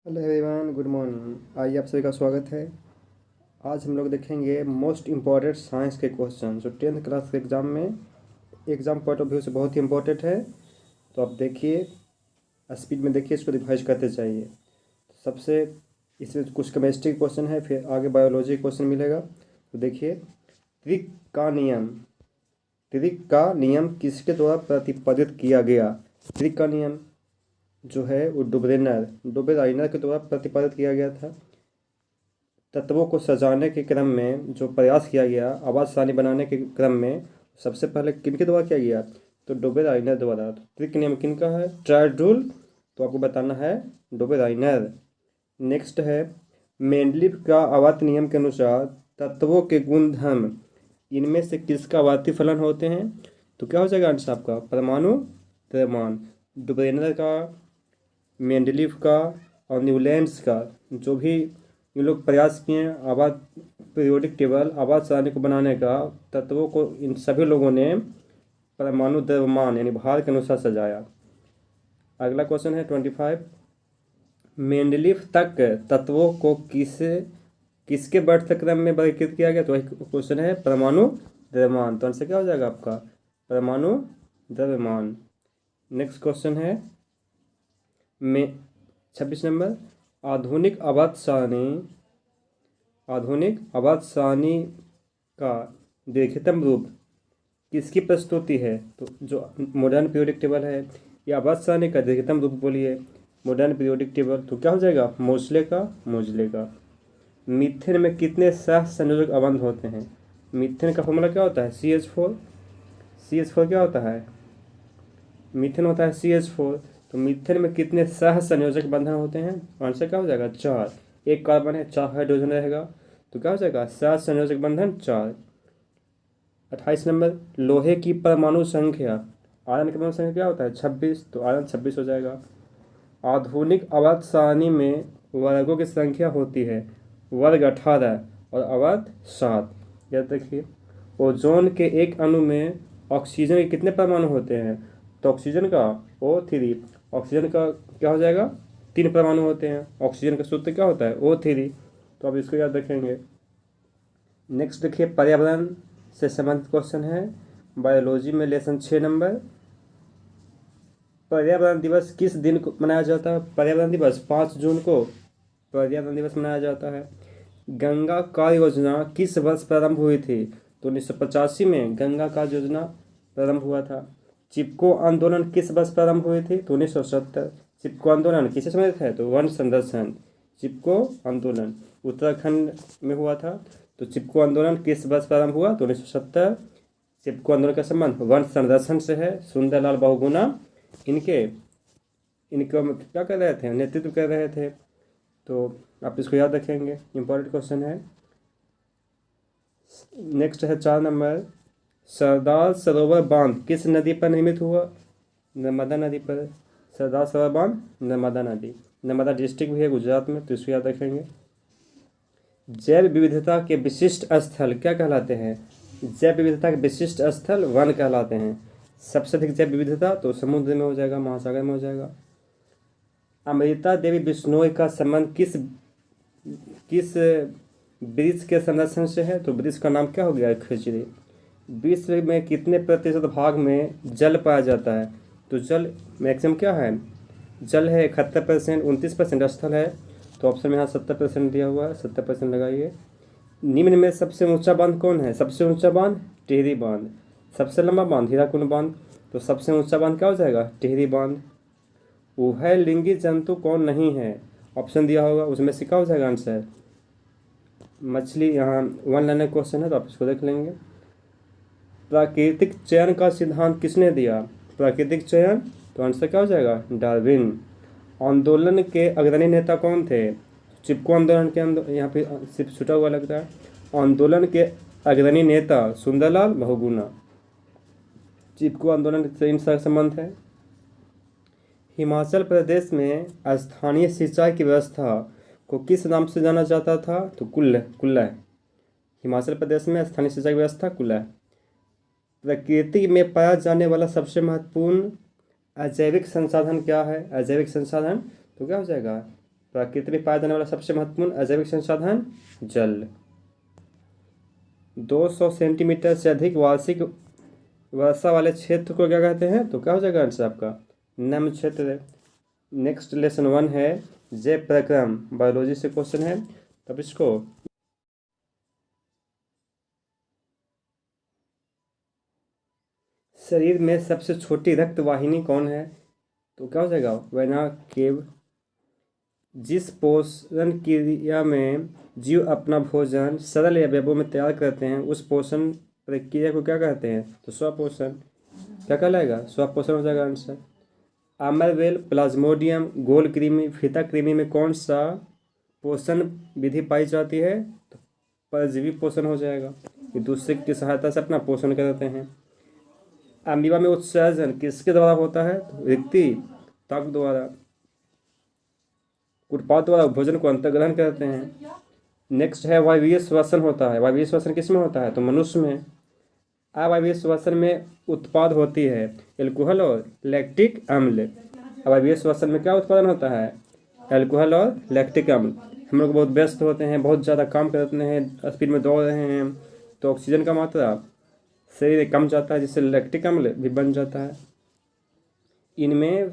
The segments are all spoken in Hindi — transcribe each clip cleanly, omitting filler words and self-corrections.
Hello everyone, good morning. आइए आप सभी का स्वागत है। आज हम लोग देखेंगे मोस्ट इम्पॉर्टेंट साइंस के क्वेश्चन जो 10th क्लास के एग्ज़ाम में एग्ज़ाम पॉइंट ऑफ व्यू से बहुत ही इम्पोर्टेंट है। तो आप देखिए, स्पीड में देखिए, इसको रिवाइज करते जाइए। सबसे इसमें कुछ केमिस्ट्री क्वेश्चन है, फिर आगे बायोलॉजी क्वेश्चन मिलेगा। तो देखिए, त्रिक का नियम। त्रिक का नियम किसके द्वारा प्रतिपादित किया गया? त्रिक का नियम जो है वो डुबेराइनर के द्वारा प्रतिपादित किया गया था। तत्वों को सजाने के क्रम में जो प्रयास किया गया, आवाज़ सारणी बनाने के क्रम में, सबसे पहले किनके द्वारा किया गया? तो डुबेराइनर द्वारा। तो त्रिक नियम किनका है? Triad rule. तो आपको बताना है डुबेराइनर। नेक्स्ट है, मेंडलीव का आवर्त नियम के अनुसार तत्वों के गुणधर्म इनमें से किसका आवर्ती फलन होते हैं? तो क्या हो जाएगा आंसर आपका? परमाणु द्रव्यमान। डुबेराइनर का, मेंडलीव का और न्यूलैंड्स का जो भी ये लोग प्रयास किए आवाज़ पीरियोडिक टेबल, आवाज़ सारणी को बनाने का, तत्वों को इन सभी लोगों ने परमाणु द्रव्यमान यानी भार के अनुसार सजाया। अगला क्वेश्चन है 25। मेंडलीव तक तत्वों को किसके बढ़ते क्रम में वर्गीकृत किया गया? तो वही क्वेश्चन है परमाणु द्रव्यमान। तो आंसर क्या हो जाएगा आपका? परमाणु द्रव्यमान। नेक्स्ट क्वेश्चन है में 26 नंबर। आधुनिक आवर्त सारणी का दीर्घतम रूप किसकी प्रस्तुति है? तो जो मॉडर्न पीरियोडिक टेबल है, या आवर्त सारणी का दीर्घतम रूप बोलिए मॉडर्न पीरियोडिक टेबल। तो क्या हो जाएगा? मोज़ले का। मीथेन में कितने सह संयोजक अवंध होते हैं? मीथेन का फॉर्मूला क्या होता है? CH4। CH4 क्या होता है? मीथेन होता है CH4। तो मीथेन में कितने सह संयोजक बंधन होते हैं? आंसर क्या हो जाएगा? 4। एक कार्बन है, 4 हाइड्रोजन रहेगा, तो क्या हो जाएगा? सह संयोजक बंधन 4। 28 नंबर। लोहे की परमाणु संख्या, आयरन की परमाणु संख्या क्या होता है? 26। तो आयरन 26 हो जाएगा। आधुनिक आवर्त सारणी में वर्गों की संख्या होती है वर्ग 18 और आवर्त 7। याद देखिए, ओजोन के एक अणु में ऑक्सीजन के कितने परमाणु होते हैं? तो ऑक्सीजन का O3। ऑक्सीजन का क्या हो जाएगा? 3 परमाणु होते हैं। ऑक्सीजन का सूत्र क्या होता है? O3। तो अब इसको याद रखेंगे। नेक्स्ट देखिए, पर्यावरण से संबंधित क्वेश्चन है बायोलॉजी में, लेसन 6 नंबर। पर्यावरण दिवस किस दिन को मनाया जाता है? पर्यावरण दिवस 5 जून को पर्यावरण दिवस मनाया जाता है। गंगा कार्य योजना किस वर्ष प्रारंभ हुई थी? तो 1985 में गंगा कार्य योजना प्रारंभ हुआ था। चिपको आंदोलन किस वर्ष प्रारंभ हुई थी? तो 1970। चिपको आंदोलन किसे संबंधित है? तो वन संरक्षण। चिपको आंदोलन उत्तराखंड में हुआ था। तो चिपको आंदोलन किस वर्ष प्रारंभ हुआ? तो 1970। चिपको आंदोलन का संबंध वन संरक्षण से है। सुंदरलाल बहुगुणा इनके क्या कर रहे थे? नेतृत्व कर रहे थे। तो आप इसको याद रखेंगे, इंपॉर्टेंट क्वेश्चन है। नेक्स्ट है 4 नंबर। सरदार सरोवर बांध किस नदी पर निर्मित हुआ? नर्मदा नदी पर। सरदार सरोवर बांध नर्मदा नदी, नर्मदा डिस्ट्रिक्ट भी है गुजरात में, तो इसको याद रखेंगे। जैव विविधता के विशिष्ट स्थल क्या कहलाते हैं? जैव विविधता के विशिष्ट स्थल वन कहलाते हैं। सबसे अधिक जैव विविधता तो समुद्र में हो जाएगा, महासागर में हो जाएगा। अमृता देवी बिश्नोई का संबंध किस वृक्ष के संरक्षण से है? तो वृक्ष का नाम क्या हो गया? खिचड़ी। विश्व में कितने प्रतिशत भाग में जल पाया जाता है? तो जल मैक्सिमम क्या है? जल है 71%, 29% स्थल है। तो ऑप्शन में यहाँ 70% दिया हुआ है, 70% लगाइए। निम्न में सबसे ऊंचा बांध कौन है? सबसे ऊंचा बांध टिहरी बांध। सबसे लंबा बांध हीराकुंड बांध। तो सबसे ऊंचा बांध क्या हो जाएगा? टिहरी बांध। उभयलिंगी जंतु कौन नहीं है? ऑप्शन दिया होगा, उसमें से क्या हो जाएगा आंसर? मछली। यहाँ 1 लाइनर क्वेश्चन है, तो आप इसको देख लेंगे। प्राकृतिक चयन का सिद्धांत किसने दिया? प्राकृतिक चयन, तो आंसर क्या हो जाएगा? डार्विन। आंदोलन के अग्रणी नेता कौन थे? चिपको आंदोलन के अंदर यहाँ पे सिर्फ छुटा हुआ लगता है। आंदोलन के अग्रणी नेता सुंदरलाल बहुगुणा। चिपको आंदोलन से इनका संबंध है। हिमाचल प्रदेश में स्थानीय सिंचाई की व्यवस्था को किस नाम से जाना जाता था? तो कुल्लह। हिमाचल प्रदेश में स्थानीय सिंचाई व्यवस्था कुल्लह। प्रकृति में पाया जाने वाला सबसे महत्वपूर्ण अजैविक संसाधन क्या है? अजैविक संसाधन तो क्या हो जाएगा? प्रकृति में पाया जाने वाला सबसे महत्वपूर्ण अजैविक संसाधन जल। 200 सेंटीमीटर से अधिक वार्षिक वर्षा वाले क्षेत्र को क्या कहते हैं? तो क्या हो जाएगा आंसर आपका? नम क्षेत्र। नेक्स्ट लेसन 1 है जैव प्रक्रम, बायोलॉजी से क्वेश्चन है। तब इसको शरीर में सबसे छोटी रक्त वाहिनी कौन है? तो क्या हो जाएगा? वेना केव। जिस पोषण क्रिया में जीव अपना भोजन सरल अवयवों में तैयार करते हैं उस पोषण प्रक्रिया को क्या कहते हैं? तो स्वपोषण। क्या कहलाएगा? स्वपोषण हो जाएगा आंसर। अमरवेल, प्लाज्मोडियम, गोल कृमि, फीता कृमि में कौन सा पोषण विधि पाई जाती है? तो परजीवी पोषण हो जाएगा। ये दूसरे की सहायता से अपना पोषण करते हैं। अमीबा में उत्सर्जन किसके द्वारा होता है? तो रिक्ति त्वक द्वारा। उत्पाद द्वारा भोजन को अंतर्ग्रहण करते हैं। नेक्स्ट है वायवीय श्वसन होता है। वायवीय श्वसन किस में होता है? तो मनुष्य में। अवायवीय श्वसन में उत्पाद होती है एल्कोहल और लैक्टिक अम्ल। अवायवीय श्वसन में क्या उत्पादन होता है? एल्कोहल और लैक्टिक अम्ल। हम लोग बहुत व्यस्त होते हैं, बहुत ज़्यादा काम करते हैं, स्पीड में दौड़ रहे हैं, तो ऑक्सीजन का मात्रा शरीर में कम जाता है जिससे लैक्टिक अम्ल भी बन जाता है। इनमें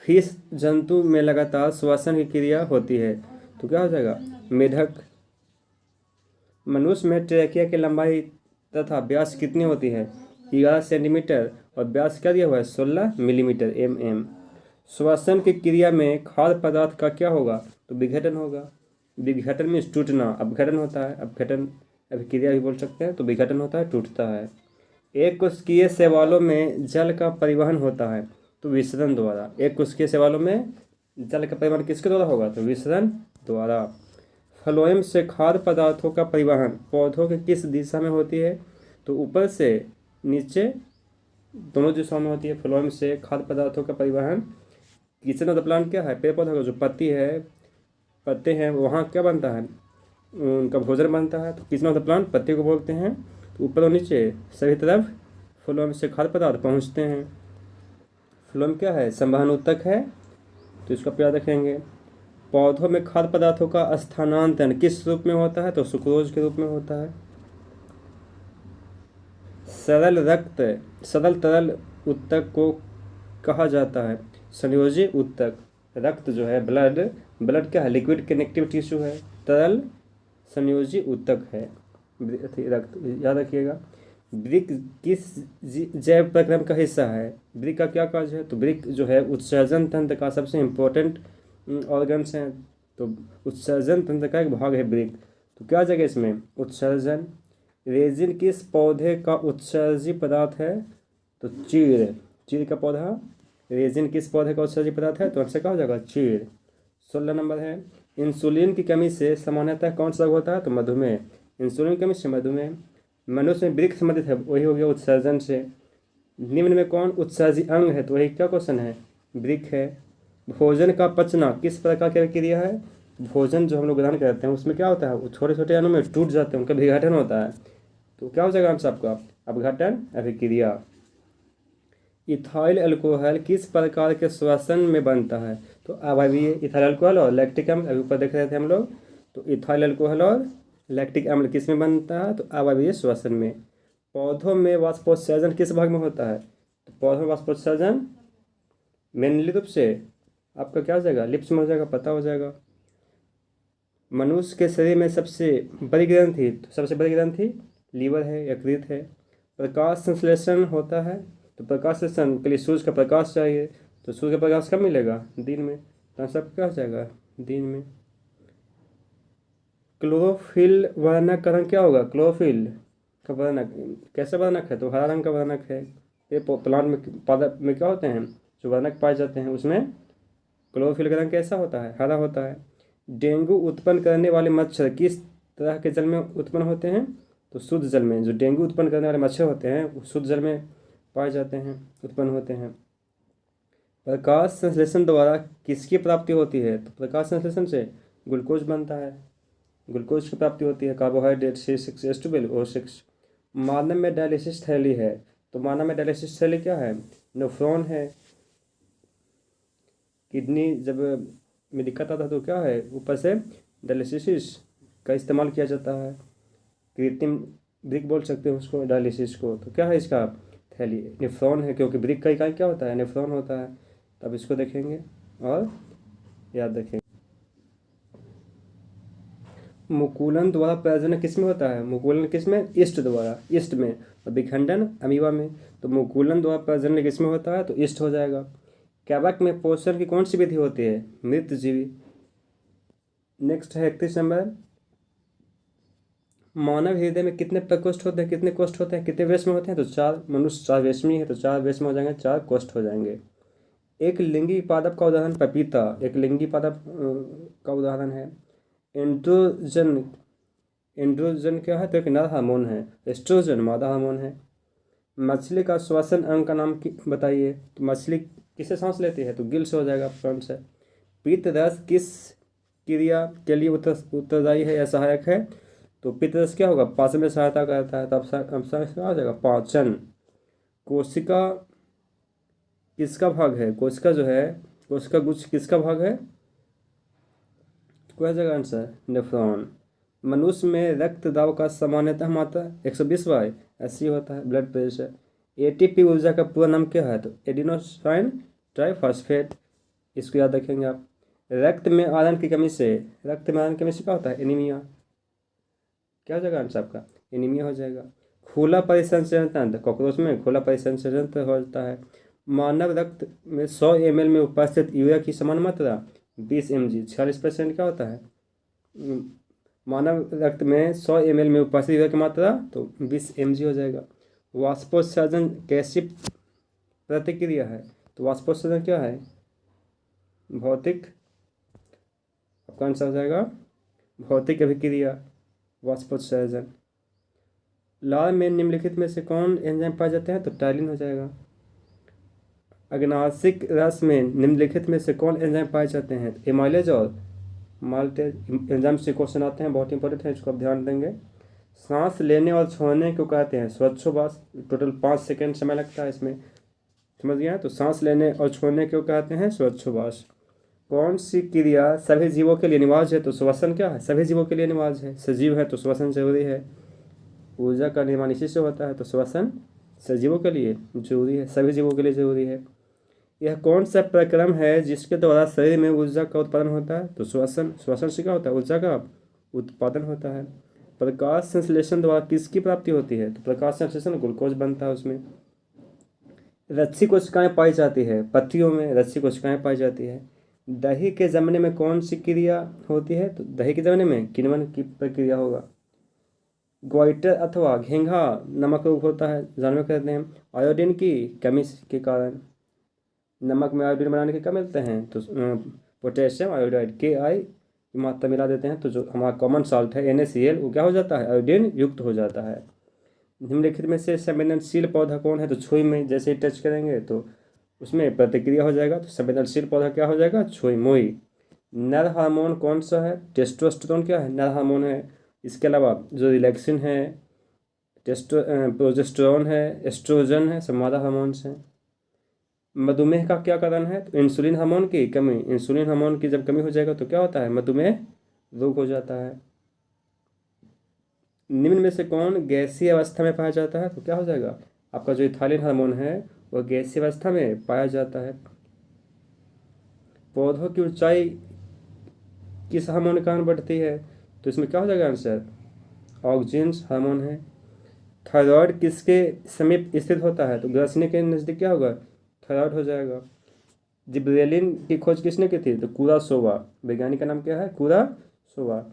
फीस जंतु में लगातार श्वसन की क्रिया होती है तो क्या हो जाएगा? मेढक। मनुष्य में ट्रेकिया की लंबाई तथा व्यास कितनी होती है? 11 सेंटीमीटर और व्यास क्या दिया हुआ है? 16 मिलीमीटर mm। श्वसन की क्रिया में खाद्य पदार्थ का क्या होगा? तो विघटन होगा। विघटन में टूटना, अपघटन होता है। अपघटन अभिक्रिया भी बोल सकते हैं। तो विघटन होता है, टूटता है। एक कोशिकीय शैवालों में जल का परिवहन होता है तो विसरण द्वारा। एक कोशिकीय शैवालों में जल का परिवहन किसके द्वारा होगा? तो विसरण द्वारा। फ्लोएम से खाद्य पदार्थों का परिवहन पौधों के किस दिशा में होती है? तो ऊपर से नीचे दोनों दिशाओं में होती है। फ्लोएम से खाद्य पदार्थों का परिवहन। किचन ऑफ द प्लांट क्या है? पेड़ पौधों का जो पत्ती है, पत्ते हैं, वहाँ क्या बनता है? उनका भोजन बनता है। तो किचन ऑफ द प्लांट पत्ती को बोलते हैं। तो ऊपर और नीचे सभी तरफ फ्लोएम से खाद्य पदार्थ पहुँचते हैं। फ्लोएम क्या है? संवहन ऊतक है, तो इसका याद रखेंगे। पौधों में खाद्य पदार्थों का स्थानांतरण किस रूप में होता है? तो सुक्रोज के रूप में होता है। सरल तरल ऊतक को कहा जाता है संयोजी ऊतक। रक्त जो है, ब्लड क्या है? लिक्विड कनेक्टिव टिश्यू है। तरल संयोजी ऊतक है रक्त, याद रखिएगा। वृक्क किस जैव प्रक्रम का हिस्सा है? वृक्क का क्या कार्य है? तो वृक्क जो है उत्सर्जन तंत्र का सबसे इम्पोर्टेंट ऑर्गन्स हैं। तो उत्सर्जन तंत्र का एक भाग है वृक्क। तो क्या जगह इसमें? उत्सर्जन। रेजिन किस पौधे का उत्सर्जी पदार्थ है? तो चीड़ का पौधा। रेजिन किस पौधे का उत्सर्जी पदार्थ है? तो आंसर क्या हो जाएगा? चीड़। 16 नंबर है इंसुलिन की कमी से सामान्यतः कौन सा रोग होता है? तो मधुमेह। इंसुलिन की कमी से मधुमेह। मनुष्य में वृक्क संबंधित है, वही हो गया उत्सर्जन से। निम्न में कौन उत्सर्जी अंग है? तो वही क्या क्वेश्चन है? वृक्क है। भोजन का पचना किस प्रकार की क्रिया है? भोजन जो हम लोग ग्रहण करते हैं उसमें क्या होता है? वो छोटे छोटे अणु में टूट जाते हैं, उनका विघटन होता है। तो क्या हो जाएगा आंसर आपका? अपघटन अभिक्रिया। इथाइल अल्कोहल किस प्रकार के श्वसन में बनता है? तो अवायवीय। इथाइल अल्कोहल और लैक्टिक अम्ल अभी ऊपर देख रहे थे हम लोग। तो इथाइल अल्कोहल और लैक्टिक अम्ल किस में बनता है? तो अवायवीय श्वसन में। पौधों में वाष्पोत्सर्जन किस भाग में होता है? तो पौधों में वाष्पोत्सर्जन मेनली रूप से आपका क्या हो जाएगा? लिप्स में हो जाएगा, पता हो जाएगा। मनुष्य के शरीर में सबसे बड़ी ग्रंथि लीवर है, यकृत है। प्रकाश संश्लेषण होता है, तो प्रकाश संश्लेषण के लिए सूर्य का प्रकाश चाहिए। तो सूर्य का प्रकाश कब मिलेगा? दिन में। तो सब क्या हो जाएगा? दिन में। क्लोरोफिल वर्णक का रंग क्या होगा? क्लोरोफिल का वर्णक कैसा वर्णक है? तो हरा रंग का वर्णक है। ये प्लांट में, पौधा में क्या होते हैं जो वर्णक पाए जाते हैं उसमें क्लोरोफिल का रंग कैसा होता है? हरा होता है। डेंगू उत्पन्न करने वाले मच्छर किस तरह के जल में उत्पन्न होते हैं? तो शुद्ध जल में। जो डेंगू उत्पन्न करने वाले मच्छर होते हैं वो शुद्ध जल में पाए जाते हैं, उत्पन्न होते हैं। प्रकाश संश्लेषण द्वारा किसकी प्राप्ति होती है? तो प्रकाश संश्लेषण से ग्लूकोज बनता है, ग्लूकोज की प्राप्ति होती है। Carbohydrate C6H12O6। मानव में डायलिसिस थैली है, तो मानव में डायलिसिस थैली क्या है? नेफ्रॉन है। किडनी जब में दिक्कत आता है तो क्या है, ऊपर से डायलिसिस का इस्तेमाल किया जाता है। कृत्रिम ब्रिक बोल सकते हैं उसको, डायलिसिस को। तो क्या है इसका, थैली नेफ्रॉन है, क्योंकि ब्रिक का इकाई क्या होता है, नेफ्रॉन होता है। तब इसको देखेंगे और याद रखेंगे। मुकुलन द्वारा प्रजनन किस में होता है, मुकुलन किस में, ईस्ट द्वारा, ईस्ट में, और विखंडन अमीबा में। तो मुकुलन द्वारा प्रजनन किस में होता है, तो ईस्ट हो जाएगा। कैबक में पोषण की कौन सी विधि होती है, मृत जीवी। नेक्स्ट है 31 नंबर, मानव हृदय में कितने प्रकोष्ठ होते हैं, कितने कोष्ठ होते हैं, कितने वेश में होते हैं, तो 4। मनुष्य 4 वेशमी है, तो 4 वेश में हो जाएंगे, 4 कोष्ठ हो जाएंगे। एक लिंगी पादप का उदाहरण पपीता, एक लिंगी पादप का उदाहरण है। एंड्रोजन, एंड्रोजन क्या है, तो एक नर हार्मोन है। एस्ट्रोजन मादा हार्मोन है। मछली का श्वसन अंग का नाम बताइए। तो मछली किससे सांस लेती है, तो गिल से हो जाएगा, फ्रंट से। पित्त रस किस क्रिया के लिए उत्तरदायी है या सहायक है, तो पित्त रस क्या होगा, पाचन में सहायता करता है। तो ऑप्शन आ जाएगा पाचन। कोशिका किसका भाग है, कोशिका जो है, कोशिका गुच्छ किसका भाग है, क्या जाएगा आंसर, नेफ्रॉन। मनुष्य में रक्त दाब का सामान्यतः मात्रा 120/80 होता है, ब्लड प्रेशर। एटीपी ऊर्जा का पूरा नाम क्या है, तो एडिनोसाइन ट्राइफॉस्फेट, इसको याद रखेंगे आप। रक्त में आयरन की कमी से, रक्त में आयरन की कमी से क्या होता है, एनीमिया। क्या हो जाएगा आंसर आपका, एनीमिया हो जाएगा। खुला परिसंचरण तंत्र, कॉकरोच में खुला परिसंचरण तंत्र होता है। मानव रक्त में 100 ml में उपस्थित यूरिया की समान मात्रा 20 mg, 46% क्या होता है। मानव रक्त में 100 ml में उपस्थित यूरिया की मात्रा तो 20 mg हो जाएगा। वाष्पोत्सर्जन कैसी प्रतिक्रिया है, तो वाष्पोत्सर्जन क्या है, भौतिक, आपका आंसर हो जाएगा भौतिक अभिक्रिया, वाष्पोत्सर्जन। लाल में निम्नलिखित में से कौन एंजाइम पाए जाते हैं, तो टाइलिन हो जाएगा। अग्नाशिक रस में निम्नलिखित में से कौन एंजाइम पाए जाते हैं, एमाइलेज और माल्टेज एंजाइम से क्वेश्चन आते हैं, बहुत इंपॉर्टेंट है, इसको आप ध्यान देंगे। सांस लेने और छोड़ने को कहते हैं श्वासोच्छ्वास, टोटल 5 सेकेंड समय लगता है इसमें, समझ गया। तो सांस लेने और छोड़ने को कहते हैं श्वासोच्छ्वास। कौन सी क्रिया सभी जीवों के लिए अनिवार्य है, तो श्वसन क्या है, सभी जीवों के लिए अनिवार्य है। सजीव है तो श्वसन जरूरी है। ऊर्जा का निर्माण इसी से होता है, तो श्वसन सजीवों के लिए जरूरी है, सभी जीवों के लिए जरूरी है। यह कौन सा प्रक्रम है जिसके द्वारा शरीर में ऊर्जा का उत्पादन होता है, तो श्वसन। श्वसन से क्या होता है, ऊर्जा का उत्पादन होता है। प्रकाश संश्लेषण द्वारा किसकी प्राप्ति होती है, तो प्रकाश संश्लेषण ग्लूकोज बनता है उसमें। रस्सी कोशिकाएं पाई जाती है, पत्तियों में रस्सी कोशिकाएं पाई जाती है। दही के जमने में कौन सी क्रिया होती है, तो दही के जमने में किण्वन की प्रक्रिया होगा। ग्वाइटर अथवा घेंघा नमक रोग होता है, जानवर कहते हैं आयोडीन की कमी के कारण। नमक में आयोडीन बनाने के क्या मिलते हैं, तो पोटेशियम आयोडाइड KI की मात्रा मिला देते हैं, तो जो हमारा कॉमन साल्ट है NaCl वो क्या हो जाता है, आयोडीन युक्त हो जाता है। निम्नलिखित में से संवेदनशील पौधा कौन है, तो छुई में जैसे ही टच करेंगे तो उसमें प्रतिक्रिया हो जाएगा, तो संवेदनशील पौधा क्या हो जाएगा, छुई मोई। नर हार्मोन कौन सा है, टेस्टोस्टेरोन क्या है, नर हार्मोन है। इसके अलावा जो रिलैक्सिन है, प्रोजेस्टेरोन है, एस्ट्रोजन है, सब मादा हार्मोन्स हैं। मधुमेह का क्या कारण है, तो इंसुलिन हार्मोन की कमी। इंसुलिन हार्मोन की जब कमी हो जाएगा तो क्या होता है, मधुमेह रोग हो जाता है। निम्न में से कौन गैसीय अवस्था में पाया जाता है, तो क्या हो जाएगा आपका जो इथाइलिन हार्मोन है वह गैसीय अवस्था में पाया जाता है। पौधों की ऊंचाई किस हार्मोन के कारण बढ़ती है, तो इसमें क्या हो जाएगा आंसर, ऑक्जिन हार्मोन है। थायराइड किसके समीप स्थित होता है, तो ग्रसनी के नज़दीक क्या होगा, थायराइड हो जाएगा। जिब्रेलिन की खोज किसने की थी, तो कुरासोवा, वैज्ञानिक का नाम क्या है, कुरासोवा।